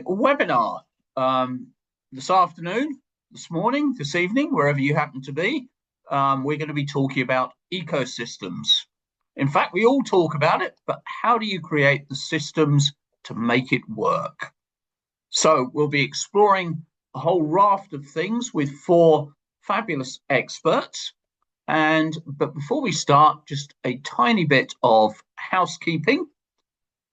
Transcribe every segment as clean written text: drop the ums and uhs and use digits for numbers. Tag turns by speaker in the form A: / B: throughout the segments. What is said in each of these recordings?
A: webinar this afternoon, this morning, this evening, wherever you happen to be. We're going to be talking about ecosystems. In fact, we all talk about it, but how do you create the systems to make it work? So we'll be exploring a whole raft of things with four fabulous experts. But before we start, just a tiny bit of housekeeping.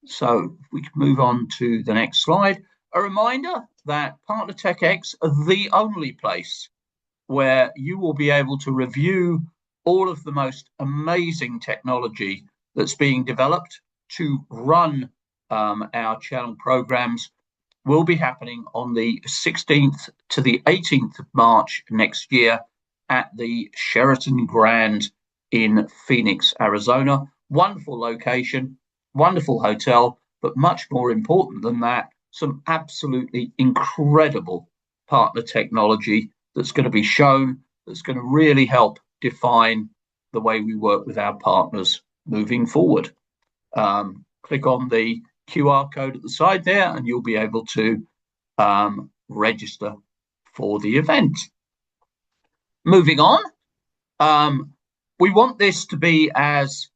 A: So if we can move on to the next slide. A reminder that Partner TechX are the only place where you will be able to review all of the most amazing technology that's being developed to run our channel programs. Will be happening on the 16th to the 18th of March next year at the Sheraton Grand in Phoenix, Arizona. Wonderful location, wonderful hotel, but much more important than that, some absolutely incredible partner technology that's going to be shown, that's going to really help define the way we work with our partners moving forward. Click on the QR code at the side there and you'll be able to register for the event. Moving on, we want this to be as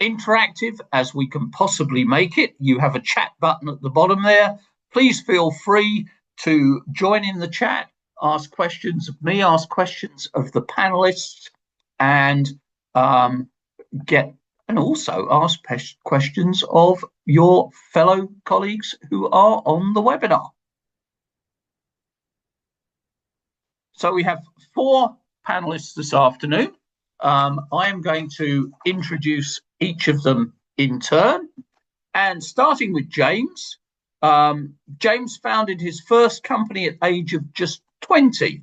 A: interactive as we can possibly make it. You have a chat button at the bottom there. Please feel free to join in the chat, ask questions of me, ask questions of the panelists, and also ask questions of your fellow colleagues who are on the webinar. So we have four panelists this afternoon. I am going to introduce each of them in turn, and starting with James. James founded his first company at the age of just 20.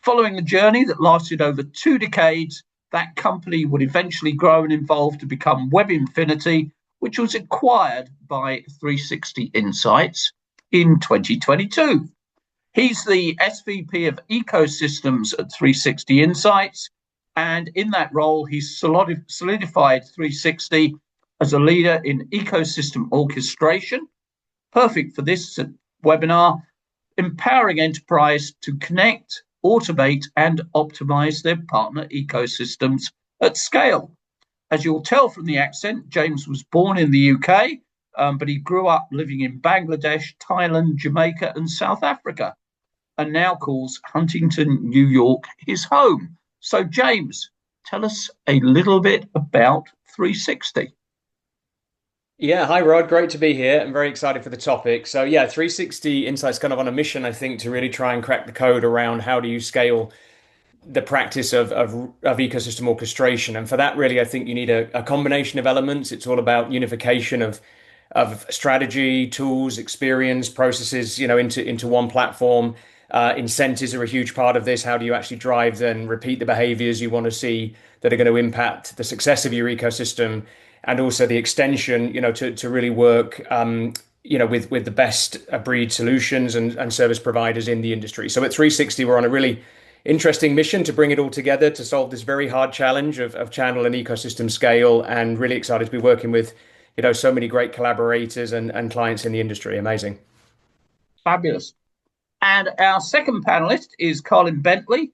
A: Following a journey that lasted over 2 decades, that company would eventually grow and evolve to become Web Infinity, which was acquired by 360 Insights in 2022. He's the SVP of Ecosystems at 360 Insights, and in that role, he's solidified 360 as a leader in ecosystem orchestration. Perfect for this webinar, empowering enterprise to connect, automate, and optimize their partner ecosystems at scale. As you'll tell from the accent, James was born in the UK, but he grew up living in Bangladesh, Thailand, Jamaica, and South Africa, and now calls Huntington, New York, his home. So, James, tell us a little bit about 360.
B: Yeah, hi Rod, great to be here. I'm very excited for the topic. So yeah, 360 Insights kind of on a mission, I think, to really try and crack the code around how do you scale the practice of ecosystem orchestration. And for that, really, I think you need a combination of elements. It's all about unification of strategy, tools, experience, processes, into one platform. Incentives are a huge part of this. How do you actually drive then repeat the behaviors you want to see that are going to impact the success of your ecosystem, and also the extension, to really work, with the best breed solutions and service providers in the industry. So at 360, we're on a really interesting mission to bring it all together to solve this very hard challenge of channel and ecosystem scale, and really excited to be working with, so many great collaborators and clients in the industry. Amazing.
A: Fabulous. And our second panelist is Carlyn Bentley.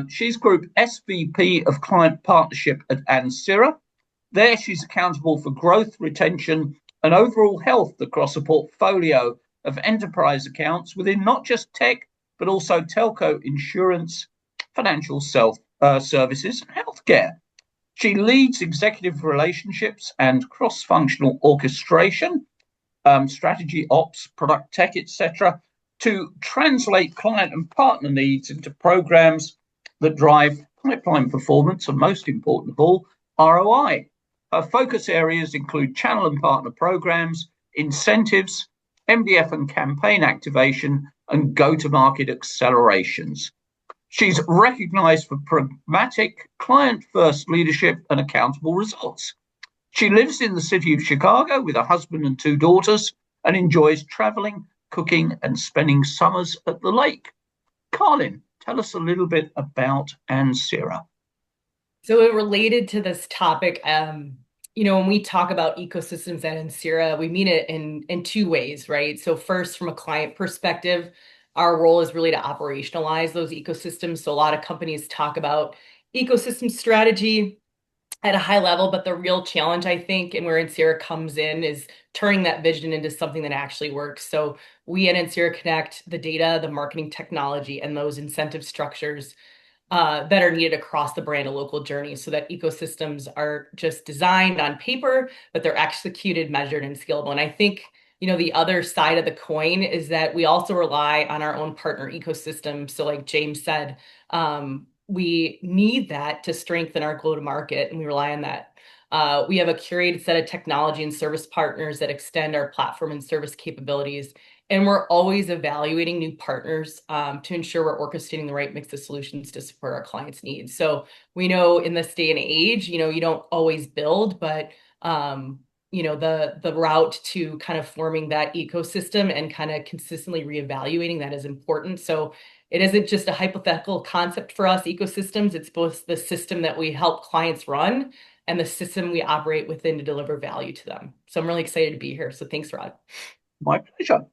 A: She's Group SVP of Client Partnership at Ansira. There, she's accountable for growth, retention, and overall health across a portfolio of enterprise accounts within not just tech, but also telco, insurance, financial services, and healthcare. She leads executive relationships and cross-functional orchestration, strategy, ops, product tech, etc., to translate client and partner needs into programs that drive pipeline performance, and most important of all, ROI. Her focus areas include channel and partner programs, incentives, MDF and campaign activation, and go-to-market accelerations. She's recognized for pragmatic, client-first leadership and accountable results. She lives in the city of Chicago with a husband and 2 daughters and enjoys traveling, cooking, and spending summers at the lake. Carlyn, tell us a little bit about Ansira.
C: So related to this topic, when we talk about ecosystems at Ansira, we mean it in two ways, right? So first, from a client perspective, our role is really to operationalize those ecosystems. So a lot of companies talk about ecosystem strategy at a high level, but the real challenge, I think, and where Ansira comes in is turning that vision into something that actually works. So we at Ansira connect the data, the marketing technology, and those incentive structures that are needed across the brand and local journey so that ecosystems are just designed on paper, but they're executed, measured, and scalable. And I think, the other side of the coin is that we also rely on our own partner ecosystem. So like James said, we need that to strengthen our go-to-market, and we rely on that. We have a curated set of technology and service partners that extend our platform and service capabilities. And we're always evaluating new partners to ensure we're orchestrating the right mix of solutions to support our clients' needs. So we know in this day and age, you don't always build, but the route to kind of forming that ecosystem and kind of consistently reevaluating that is important. So it isn't just a hypothetical concept for us ecosystems. It's both the system that we help clients run and the system we operate within to deliver value to them. So I'm really excited to be here. So thanks, Rod.
A: My pleasure.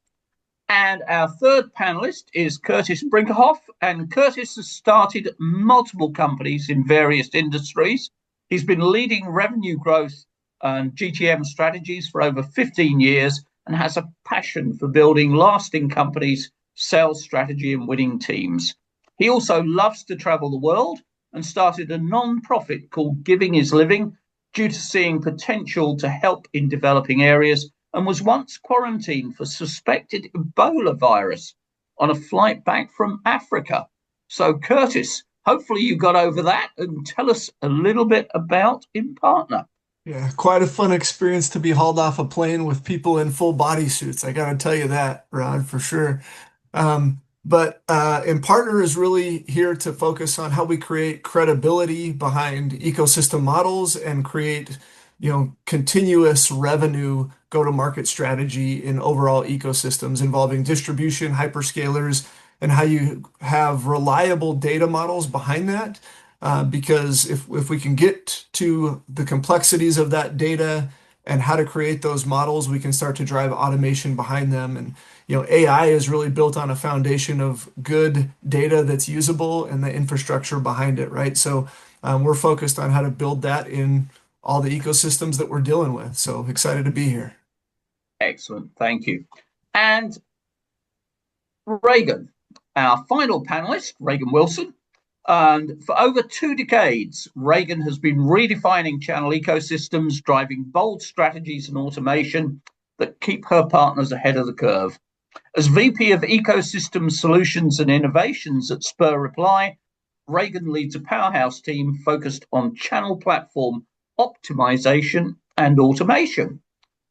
A: And our third panelist is Curtis Brinkerhoff. And Curtis has started multiple companies in various industries. He's been leading revenue growth and GTM strategies for over 15 years and has a passion for building lasting companies, sales strategy, and winning teams. He also loves to travel the world and started a non-profit called Giving is Living due to seeing potential to help in developing areas, and was once quarantined for suspected Ebola virus on a flight back from Africa. So, Curtis, hopefully you got over that, and tell us a little bit about Impartner.
D: Yeah, quite a fun experience to be hauled off a plane with people in full bodysuits. I gotta tell you that, Rod, for sure. But Impartner is really here to focus on how we create credibility behind ecosystem models and create, continuous revenue go-to-market strategy in overall ecosystems involving distribution, hyperscalers, and how you have reliable data models behind that. Because if we can get to the complexities of that data and how to create those models, we can start to drive automation behind them. And AI is really built on a foundation of good data that's usable and the infrastructure behind it, right? So we're focused on how to build that in all the ecosystems that we're dealing with. So excited to be here.
A: Excellent, thank you. And Reagan, our final panelist, Reagan Wilson. And for over 2 decades, Reagan has been redefining channel ecosystems, driving bold strategies and automation that keep her partners ahead of the curve. As VP of Ecosystem Solutions and Innovations at Spur Reply, Reagan leads a powerhouse team focused on channel platform optimization and automation,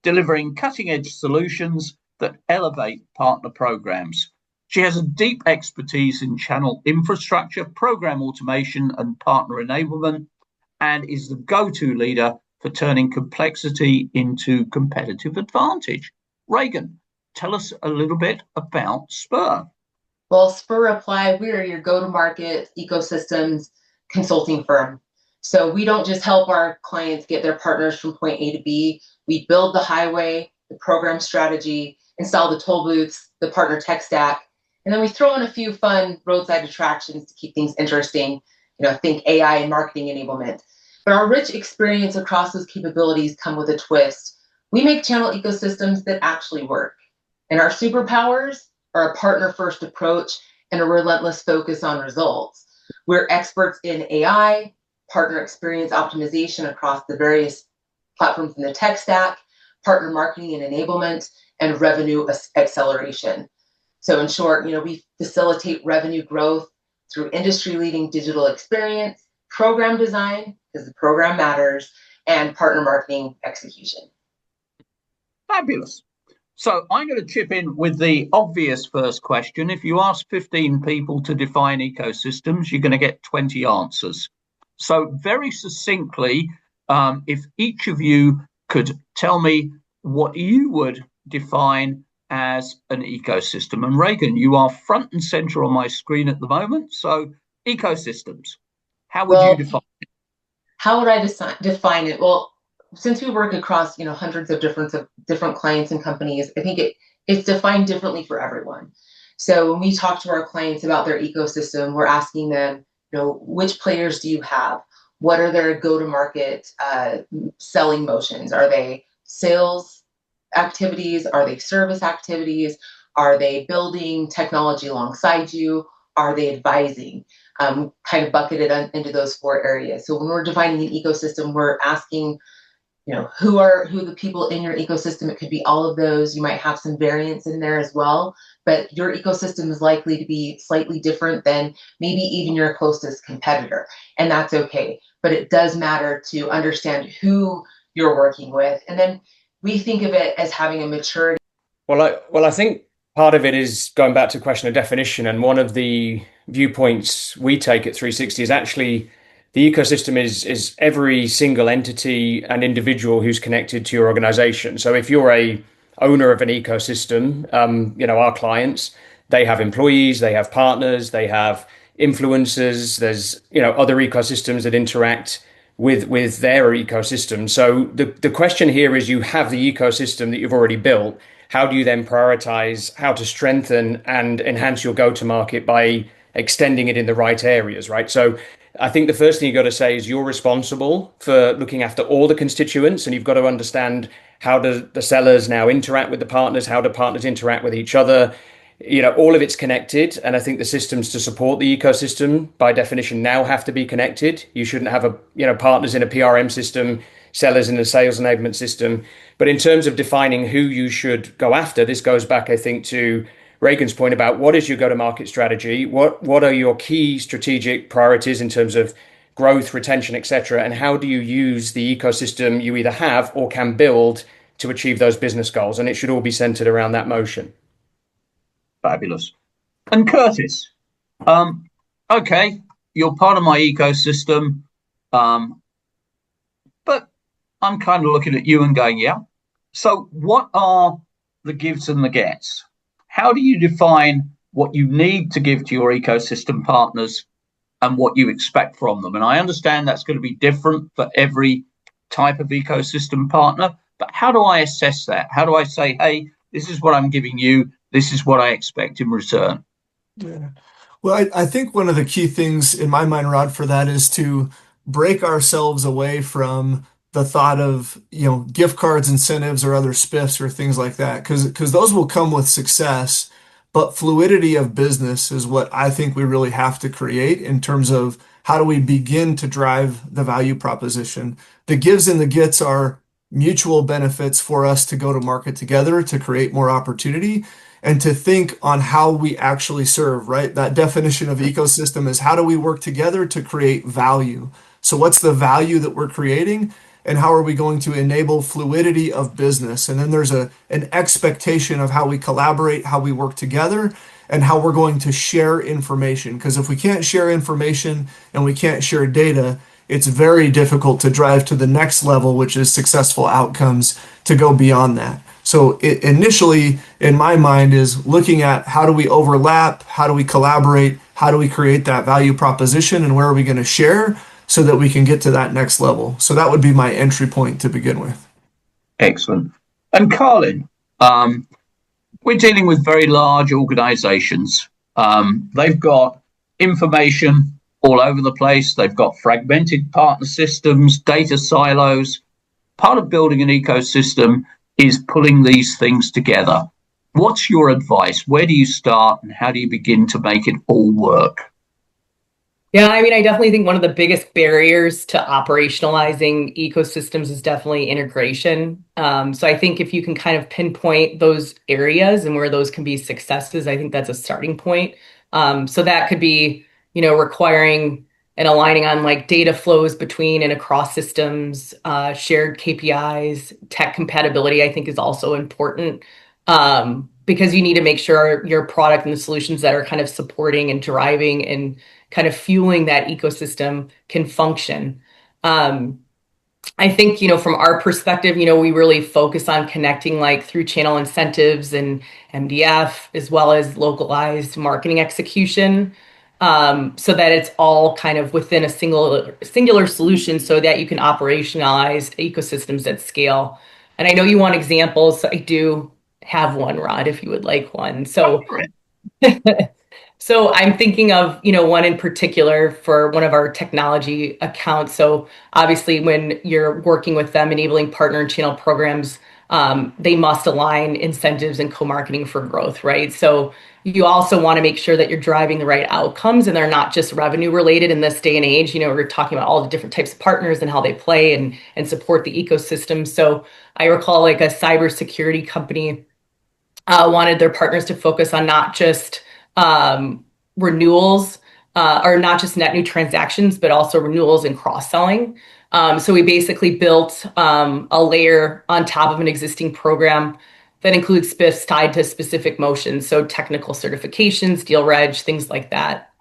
A: delivering cutting-edge solutions that elevate partner programs. She has a deep expertise in channel infrastructure, program automation, and partner enablement, and is the go-to leader for turning complexity into competitive advantage. Reagan, tell us a little bit about Spur.
E: Well, Spur Reply, we are your go-to-market ecosystems consulting firm. So we don't just help our clients get their partners from point A to B. We build the highway, the program strategy, install the toll booths, the partner tech stack, and then we throw in a few fun roadside attractions to keep things interesting. Think AI and marketing enablement. But our rich experience across those capabilities come with a twist. We make channel ecosystems that actually work. And our superpowers are a partner-first approach and a relentless focus on results. We're experts in AI, partner experience optimization across the various platforms in the tech stack, partner marketing and enablement, and revenue acceleration. So in short, we facilitate revenue growth through industry-leading digital experience, program design, because the program matters, and partner marketing execution.
A: Fabulous. So I'm going to chip in with the obvious first question. If you ask 15 people to define ecosystems, you're going to get 20 answers. So very succinctly, if each of you could tell me what you would define as an ecosystem. And Reagan, you are front and center on my screen at the moment. So ecosystems, how would you define it?
E: How would I define it? Well, since we work across, hundreds of different clients and companies, I think it's defined differently for everyone. So when we talk to our clients about their ecosystem, we're asking them, which players do you have? What are their go-to-market selling motions? Are they sales activities? Are they service activities? Are they building technology alongside you? Are they advising? Kind of bucketed into those 4 areas. So when we're defining an ecosystem, we're asking, who the people in your ecosystem. It could be all of those. You might have some variance in there as well, but your ecosystem is likely to be slightly different than maybe even your closest competitor, and that's okay. But it does matter to understand who you're working with, and then we think of it as having a maturity.
B: Well, I think part of it is going back to the question of definition, and one of the viewpoints we take at 360 is actually the ecosystem is every single entity and individual who's connected to your organization. So if you're a owner of an ecosystem, our clients, they have employees, they have partners, they have influencers, there's, other ecosystems that interact with their ecosystem. So the question here is, you have the ecosystem that you've already built. How do you then prioritize how to strengthen and enhance your go-to-market by extending it in the right areas, right? So I think the first thing you've got to say is you're responsible for looking after all the constituents, and you've got to understand, how do the sellers now interact with the partners? How do partners interact with each other? All of it's connected. And I think the systems to support the ecosystem by definition now have to be connected. You shouldn't have partners in a PRM system, sellers in a sales enablement system. But in terms of defining who you should go after, this goes back, I think, to Reagan's point about what is your go-to-market strategy? What are your key strategic priorities in terms of growth, retention, etc., and how do you use the ecosystem you either have or can build to achieve those business goals? And it should all be centered around that motion.
A: Fabulous. And Curtis, okay, you're part of my ecosystem, but I'm kind of looking at you and going, yeah. So what are the gives and the gets? How do you define what you need to give to your ecosystem partners and what you expect from them? And I understand that's going to be different for every type of ecosystem partner, but how do I assess that? How do I say, hey, this is what I'm giving you, this is what I expect in return?
D: Yeah. Well, I think one of the key things in my mind, Rod, for that is to break ourselves away from the thought of, gift cards, incentives, or other spiffs or things like that, because those will come with success. But fluidity of business is what I think we really have to create in terms of how do we begin to drive the value proposition. The gives and the gets are mutual benefits for us to go to market together to create more opportunity and to think on how we actually serve, right? That definition of ecosystem is, how do we work together to create value? So what's the value that we're creating, and how are we going to enable fluidity of business? And then there's an expectation of how we collaborate, how we work together, and how we're going to share information. Because if we can't share information and we can't share data, it's very difficult to drive to the next level, which is successful outcomes, to go beyond that. So initially, in my mind, is looking at how do we overlap, how do we collaborate, how do we create that value proposition, and where are we going to share so that we can get to that next level. So that would be my entry point to begin with.
A: Excellent. And Carlyn, we're dealing with very large organizations. They've got information all over the place. They've got fragmented partner systems, data silos. Part of building an ecosystem is pulling these things together. What's your advice? Where do you start, and how do you begin to make it all work?
C: Yeah, I mean, I definitely think one of the biggest barriers to operationalizing ecosystems is definitely integration. So I think if you can kind of pinpoint those areas and where those can be successes, I think that's a starting point. So that could be, requiring and aligning on like data flows between and across systems, shared KPIs, tech compatibility, I think is also important. Because you need to make sure your product and the solutions that are kind of supporting and driving and kind of fueling that ecosystem can function. I think, from our perspective, we really focus on connecting like through channel incentives and MDF, as well as localized marketing execution. so that it's all kind of within a singular solution so that you can operationalize ecosystems at scale. And I know you want examples, so I do have one, Rod, if you would like one. So so I'm thinking of, one in particular for one of our technology accounts. So obviously, when you're working with them, enabling partner and channel programs, they must align incentives and co-marketing for growth, right? So you also want to make sure that you're driving the right outcomes and they're not just revenue related in this day and age. We're talking about all the different types of partners and how they play and support the ecosystem. So I recall like a cybersecurity company wanted their partners to focus on not just renewals or not just net new transactions, but also renewals and cross-selling. So we basically built a layer on top of an existing program that includes spiffs tied to specific motions, so technical certifications, deal reg, things like that.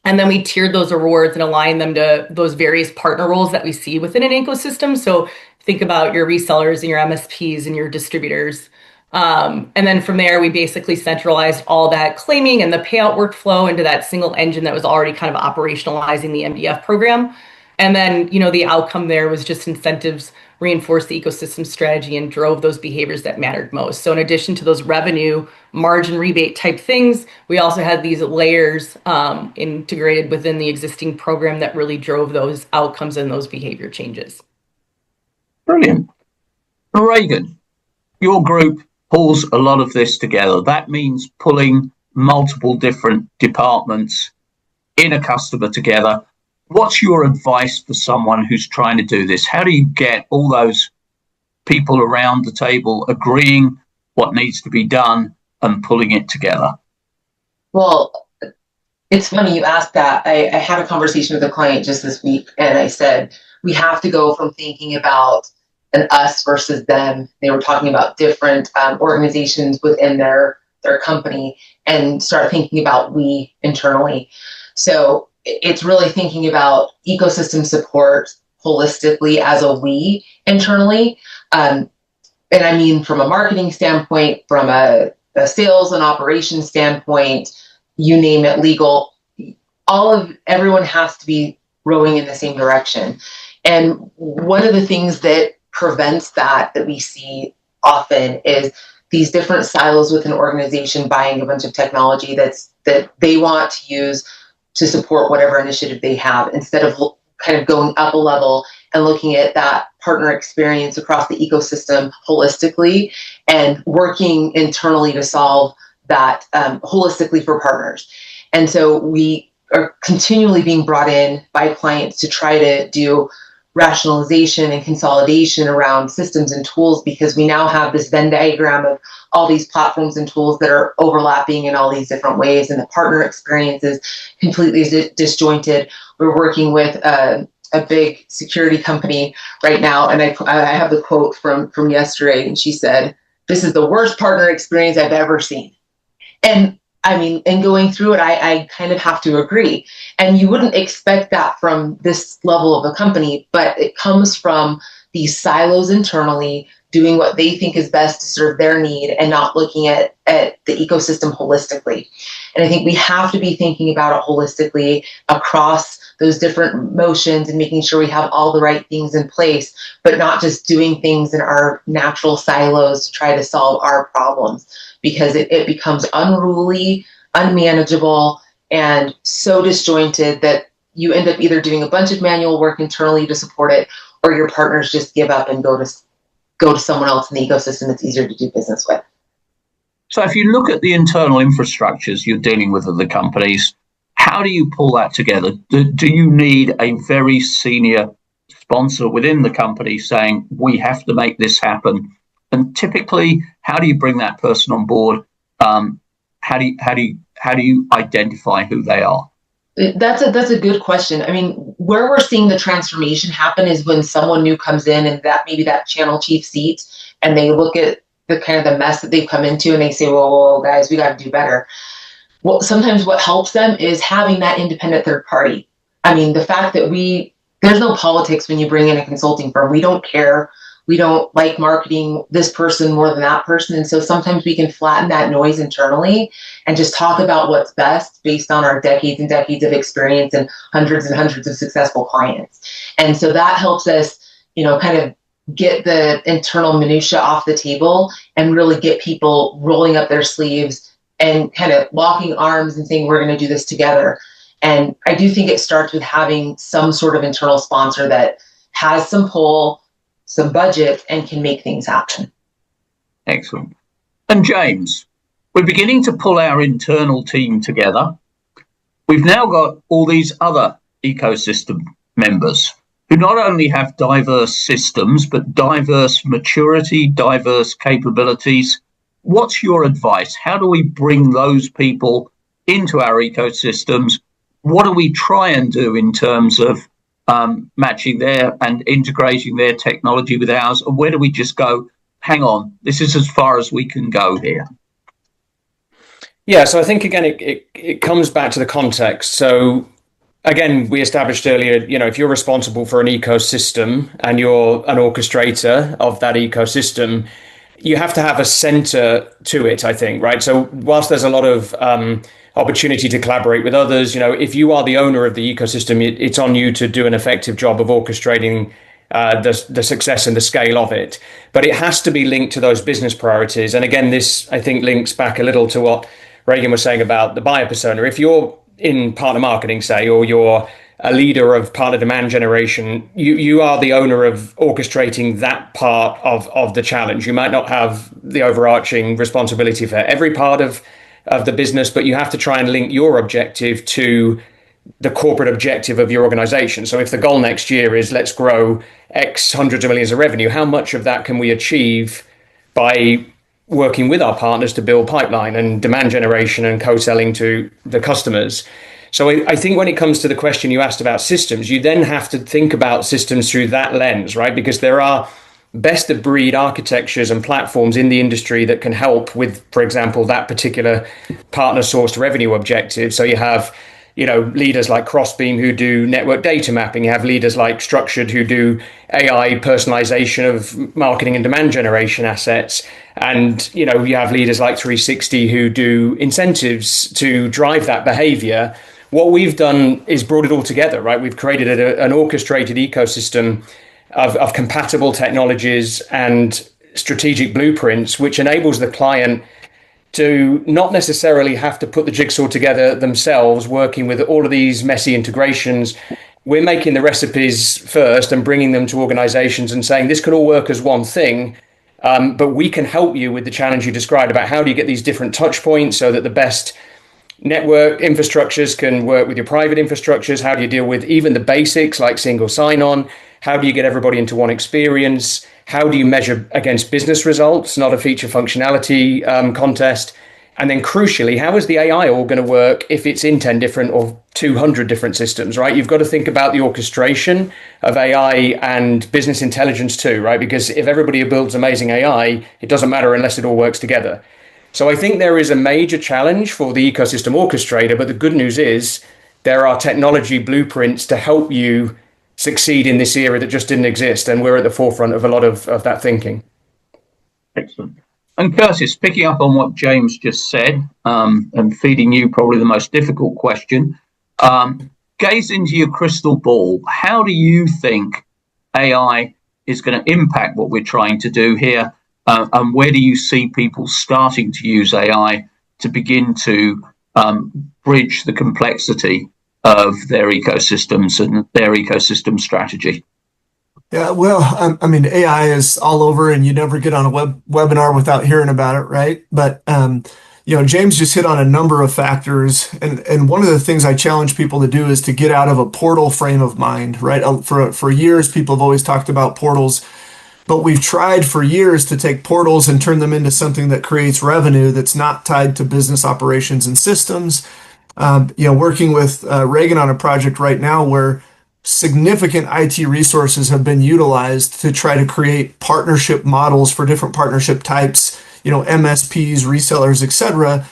C: And then we tiered those awards and aligned them to those various partner roles that we see within an ecosystem. So think about your resellers and your MSPs and your distributors. And then from there, we basically centralized all that claiming and the payout workflow into that single engine that was already kind of operationalizing the MDF program. And then, the outcome there was just incentives reinforced the ecosystem strategy and drove those behaviors that mattered most. So in addition to those revenue margin rebate type things, we also had these layers integrated within the existing program that really drove those outcomes and those behavior changes.
A: Brilliant. Reagan, your group pulls a lot of this together. That means pulling multiple different departments in a customer together. What's your advice for someone who's trying to do this? How do you get all those people around the table agreeing what needs to be done and pulling it together?
E: Well, it's funny you asked that. I had a conversation with a client just this week, and I said, we have to go from thinking about an us versus them. They were talking about different organizations within their company and start thinking about we internally. So it's really thinking about ecosystem support holistically as a we internally. And I mean, from a marketing standpoint, from a sales and operations standpoint, you name it, legal, everyone has to be rowing in the same direction. And one of the things that prevents that we see often is these different silos within an organization buying a bunch of technology that they want to use to support whatever initiative they have, instead of kind of going up a level and looking at that partner experience across the ecosystem holistically and working internally to solve that holistically for partners. And so we are continually being brought in by clients to try to do rationalization and consolidation around systems and tools, because we now have this Venn diagram of all these platforms and tools that are overlapping in all these different ways, and the partner experience is completely disjointed. We're working with a big security company right now, and I have the quote from yesterday, and she said, "This is the worst partner experience I've ever seen." And I mean, in going through it, I kind of have to agree. And you wouldn't expect that from this level of a company, but it comes from these silos internally, doing what they think is best to serve their need and not looking at the ecosystem holistically. And I think we have to be thinking about it holistically across those different motions and making sure we have all the right things in place, but not just doing things in our natural silos to try to solve our problems, because it becomes unruly, unmanageable, and so disjointed that you end up either doing a bunch of manual work internally to support it, or your partners just give up and go to someone else in the ecosystem that's easier to do business with.
A: So if you look at the internal infrastructures you're dealing with at the companies, how do you pull that together? Do you need a very senior sponsor within the company saying, we have to make this happen? And typically, how do you bring that person on board? How do you identify who they are?
E: That's a good question. I mean, where we're seeing the transformation happen is when someone new comes in and that maybe that channel chief seat, and they look at the kind of the mess that they've come into and they say, whoa, guys, we got to do better. Well, sometimes what helps them is having that independent third party. I mean, the fact that there's no politics when you bring in a consulting firm. We don't care We don't like marketing this person more than that person. And so sometimes we can flatten that noise internally and just talk about what's best based on our decades and decades of experience and hundreds of successful clients. And so that helps us, kind of get the internal minutia off the table and really get people rolling up their sleeves and kind of locking arms and saying, we're going to do this together. And I do think it starts with having some sort of internal sponsor that has some pull, some budget, and can make things happen.
A: Excellent. And James, we're beginning to pull our internal team together. We've now got all these other ecosystem members who not only have diverse systems, but diverse maturity, diverse capabilities. What's your advice? How do we bring those people into our ecosystems? What do we try and do in terms of matching their and integrating their technology with ours? And where do we just go, hang on, this is as far as we can go here?
B: Yeah, so I think, again, it comes back to the context. So again, we established earlier, if you're responsible for an ecosystem and you're an orchestrator of that ecosystem, you have to have a center to it, I think, right? So whilst there's a lot of opportunity to collaborate with others, if you are the owner of the ecosystem, it's on you to do an effective job of orchestrating the success and the scale of it. But it has to be linked to those business priorities. And again, this, I think, links back a little to what Reagan was saying about the buyer persona. If you're in partner marketing, say, or you're a leader of partner demand generation, you are the owner of orchestrating that part of the challenge. You might not have the overarching responsibility for every part of the business, but you have to try and link your objective to the corporate objective of your organization. So if the goal next year is let's grow X hundreds of millions of revenue, how much of that can we achieve by working with our partners to build pipeline and demand generation and co-selling to the customers? So I think when it comes to the question you asked about systems, you then have to think about systems through that lens, right? Because there are best of breed architectures and platforms in the industry that can help with, for example, that particular partner sourced revenue objective. So you have, leaders like Crossbeam who do network data mapping. You have leaders like Structured who do AI personalization of marketing and demand generation assets. And, you have leaders like 360 who do incentives to drive that behavior. What we've done is brought it all together, right? We've created an orchestrated ecosystem of compatible technologies and strategic blueprints, which enables the client to not necessarily have to put the jigsaw together themselves, working with all of these messy integrations. We're making the recipes first and bringing them to organizations and saying this can all work as one thing, but we can help you with the challenge you described about how do you get these different touch points so that the best network infrastructures can work with your private infrastructures. How do you deal with even the basics like single sign-on? How do you get everybody into one experience? How do you measure against business results, not a feature functionality contest? And then crucially, how is the AI all going to work if it's in 10 different or 200 different systems, right? You've got to think about the orchestration of AI and business intelligence too, right? Because if everybody builds amazing AI, it doesn't matter unless it all works together. So I think there is a major challenge for the ecosystem orchestrator, but the good news is there are technology blueprints to help you succeed in this era that just didn't exist. And we're at the forefront of a lot of that thinking.
A: Excellent. And Curtis, picking up on what James just said, and feeding you probably the most difficult question, gaze into your crystal ball. How do you think AI is going to impact what we're trying to do here? And where do you see people starting to use AI to begin to bridge the complexity of their ecosystems and their ecosystem strategy?
D: Yeah, well, I mean, AI is all over, and you never get on a webinar without hearing about it, right? But James just hit on a number of factors, and one of the things I challenge people to do is to get out of a portal frame of mind, right? For years, people have always talked about portals, but we've tried for years to take portals and turn them into something that creates revenue that's not tied to business operations and systems. Working with Reagan on a project right now where significant IT resources have been utilized to try to create partnership models for different partnership types, MSPs, resellers, etc.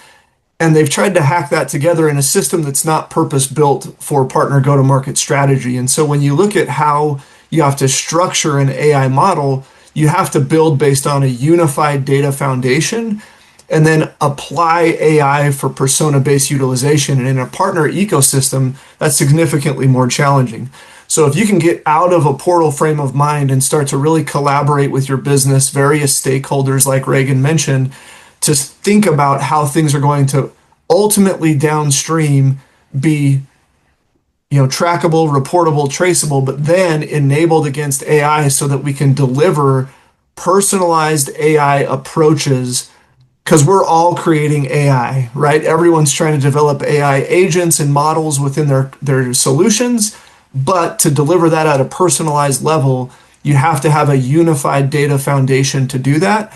D: And they've tried to hack that together in a system that's not purpose-built for partner go-to-market strategy. And so when you look at how you have to structure an AI model, you have to build based on a unified data foundation and then apply AI for persona-based utilization. And in a partner ecosystem, that's significantly more challenging. So if you can get out of a portal frame of mind and start to really collaborate with your business, various stakeholders, like Reagan mentioned, to think about how things are going to ultimately downstream be trackable, reportable, traceable, but then enabled against AI so that we can deliver personalized AI approaches, because we're all creating AI, right? Everyone's trying to develop AI agents and models within their solutions, but to deliver that at a personalized level, you have to have a unified data foundation to do that.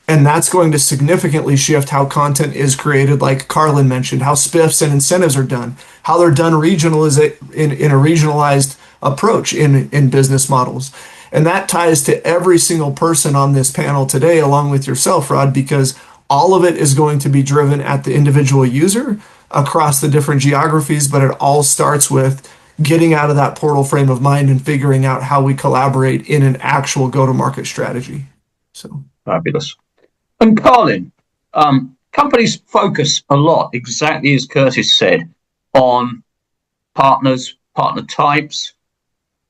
D: And that's going to significantly shift how content is created, like Carlyn mentioned, how spiffs and incentives are done, how they're done in a regionalized approach in business models. And that ties to every single person on this panel today, along with yourself, Rod, because all of it is going to be driven at the individual user across the different geographies, but it all starts with getting out of that portal frame of mind and figuring out how we collaborate in an actual go-to-market strategy. So
A: fabulous. And Carlyn, companies focus a lot, exactly as Curtis said, on partners, partner types,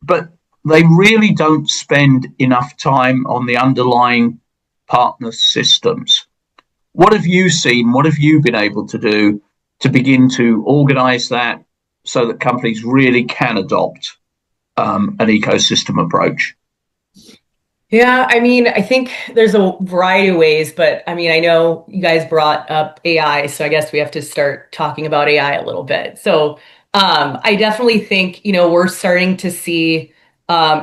A: but they really don't spend enough time on the underlying partner systems. What have you seen? What have you been able to do to begin to organize that so that companies really can adopt an ecosystem approach?
C: Yeah, I mean, I think there's a variety of ways, but I mean, I know you guys brought up AI, so I guess we have to start talking about AI a little bit. So I definitely think, we're starting to see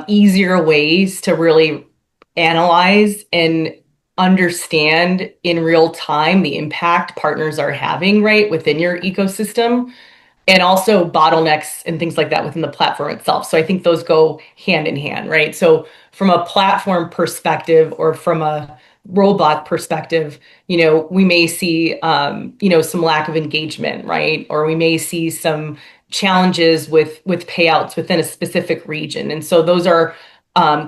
C: easier ways to really analyze and understand in real time the impact partners are having, right, within your ecosystem, and also bottlenecks and things like that within the platform itself. So I think those go hand in hand, right? So from a platform perspective or from a robot perspective, we may see, some lack of engagement, right? Or we may see some challenges with payouts within a specific region. And so those are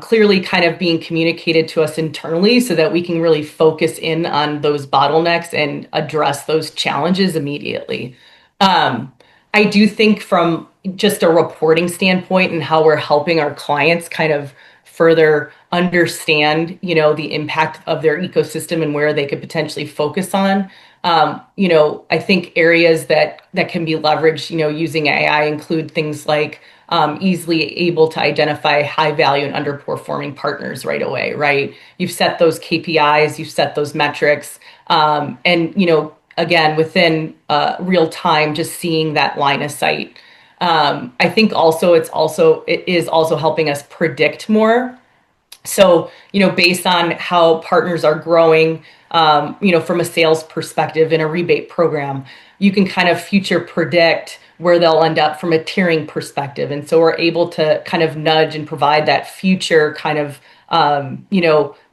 C: clearly kind of being communicated to us internally so that we can really focus in on those bottlenecks and address those challenges immediately. I do think from just a reporting standpoint and how we're helping our clients kind of further understand, the impact of their ecosystem and where they could potentially focus on. I think areas that can be leveraged, using AI include things like easily able to identify high value and underperforming partners right away, right? You've set those KPIs, you've set those metrics, and, again, within real time, just seeing that line of sight. I think it is also helping us predict more. So, based on how partners are growing, from a sales perspective in a rebate program, you can kind of future predict where they'll end up from a tiering perspective. And so we're able to kind of nudge and provide that future kind of,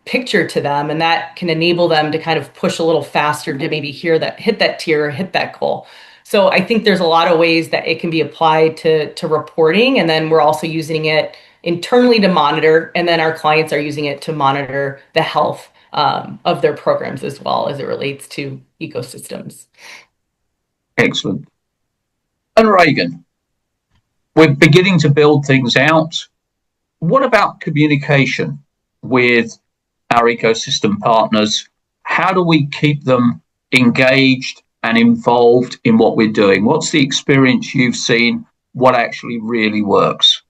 C: picture to them, and that can enable them to kind of push a little faster to maybe hit that tier, hit that goal. So I think there's a lot of ways that it can be applied to reporting, and then we're also using it internally to monitor, and then our clients are using it to monitor the health of their programs as well as it relates to ecosystems.
A: Excellent. And Reagan, we're beginning to build things out. What about communication with our ecosystem partners? How do we keep them engaged and involved in what we're doing? What's the experience you've seen? What actually really works?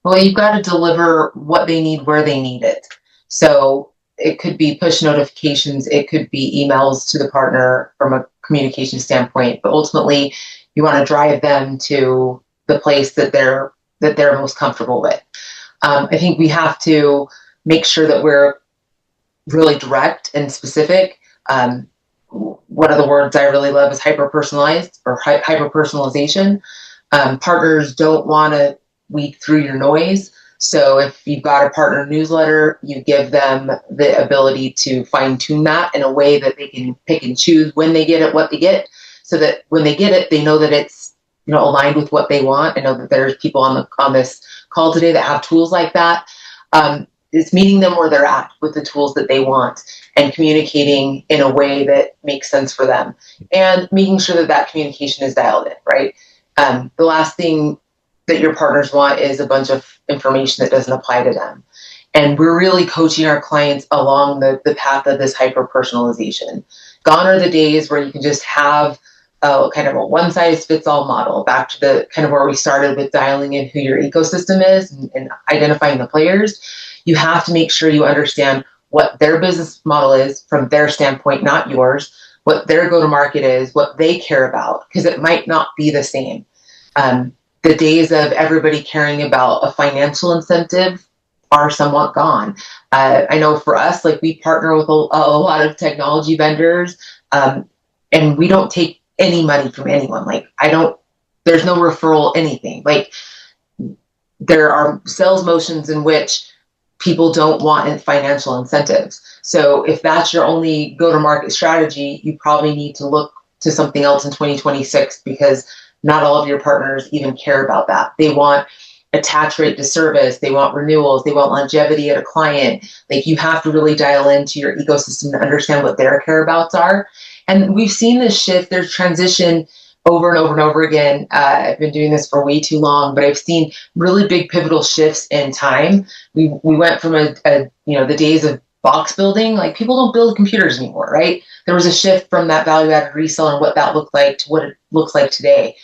E: Well, you've got to deliver what they need where they need it. So it could be push notifications, it could be emails to the partner from a communication standpoint, but ultimately you want to drive them to the place that they're most comfortable with. I think we have to make sure that we're really direct and specific. One of the words I really love is hyper-personalized or hyper-personalization. Partners don't want to weed through your noise. So if you've got a partner newsletter, you give them the ability to fine-tune that in a way that they can pick and choose when they get it, what they get, so that when they get it, they know that it's aligned with what they want. I know that there's people on this call today that have tools like that. it's meeting them where they're at with the tools that they want and communicating in a way that makes sense for them and making sure that that communication is dialed in, right? The last thing that your partners want is a bunch of information that doesn't apply to them. And we're really coaching our clients along the path of this hyper-personalization. Gone are the days where you can just have kind of a one-size-fits-all model, back to the kind of where we started with dialing in who your ecosystem is and identifying the players. You have to make sure you understand what their business model is from their standpoint, not yours, what their go-to-market is, what they care about, because it might not be the same. The days of everybody caring about a financial incentive are somewhat gone. I know for us, like, we partner with a lot of technology vendors, and we don't take any money from anyone. Like, there's no referral, anything. Like, there are sales motions in which people don't want financial incentives. So if that's your only go-to-market strategy, you probably need to look to something else in 2026, because not all of your partners even care about that. They want attach rate to service, they want renewals, they want longevity at a client. Like, you have to really dial into your ecosystem to understand what their care abouts are. And we've seen this shift, there's transition over and over and over again. I've been doing this for way too long, but I've seen really big pivotal shifts in time. We went from the days of box building, like, people don't build computers anymore, right? There was a shift from that value-added resale and what that looked like to what it looks like today.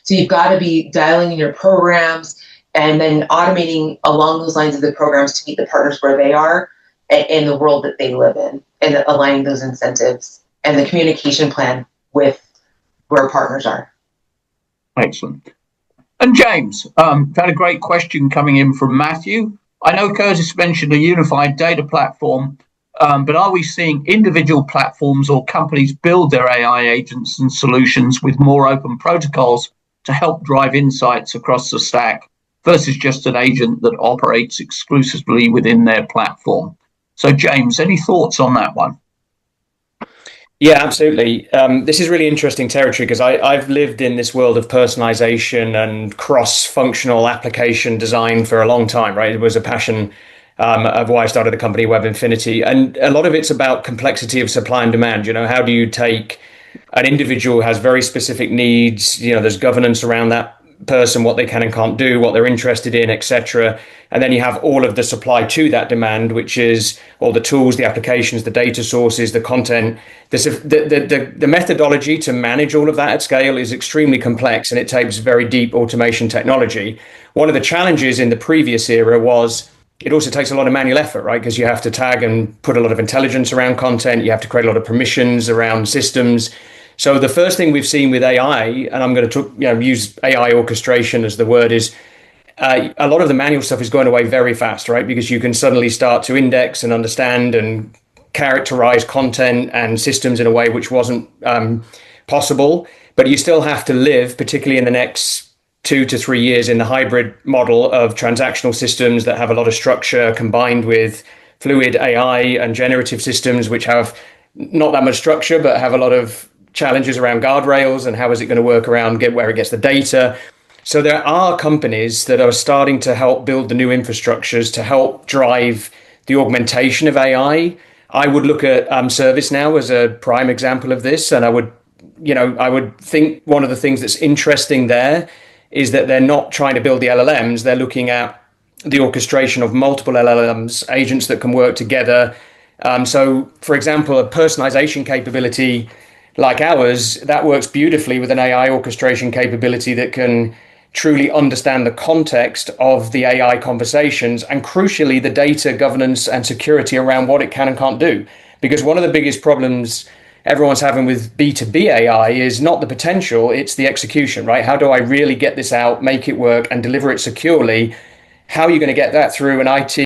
E: So you've got to be dialing in your programs and then automating along those lines of the programs to meet the partners where they are in the world that they live in, and aligning those incentives and the communication plan with where partners are.
A: Excellent. And James, had a great question coming in from Matthew. I know Curtis mentioned a unified data platform, but are we seeing individual platforms or companies build their AI agents and solutions with more open protocols to help drive insights across the stack versus just an agent that operates exclusively within their platform? So, James, any thoughts on that one?
B: Yeah, absolutely. This is really interesting territory, because I've lived in this world of personalization and cross-functional application design for a long time, right? It was a passion of why I started the company Web Infinity. And a lot of it's about complexity of supply and demand. How do you take an individual who has very specific needs, there's governance around that person, what they can and can't do, what they're interested in, etc. And then you have all of the supply to that demand, which is all the tools, the applications, the data sources, the content. The methodology to manage all of that at scale is extremely complex, and it takes very deep automation technology. One of the challenges in the previous era was it also takes a lot of manual effort, right? Because you have to tag and put a lot of intelligence around content. You have to create a lot of permissions around systems. So the first thing we've seen with AI, and I'm going to use AI orchestration as the word, is a lot of the manual stuff is going away very fast, right? Because you can suddenly start to index and understand and characterize content and systems in a way which wasn't possible. But you still have to live, particularly in the next 2 to 3 years, in the hybrid model of transactional systems that have a lot of structure combined with fluid AI and generative systems, which have not that much structure, but have a lot of challenges around guardrails and how is it going to work around where it gets the data. So there are companies that are starting to help build the new infrastructures to help drive the augmentation of AI. I would look at ServiceNow as a prime example of this, and I would think one of the things that's interesting there is that they're not trying to build the LLMs. They're looking at the orchestration of multiple LLMs, agents that can work together. So, for example, a personalization capability like ours, that works beautifully with an AI orchestration capability that can truly understand the context of the AI conversations, and crucially, the data governance and security around what it can and can't do. Because one of the biggest problems everyone's having with B2B AI is not the potential, it's the execution, right? How do I really get this out, make it work, and deliver it securely? How are you going to get that through an IT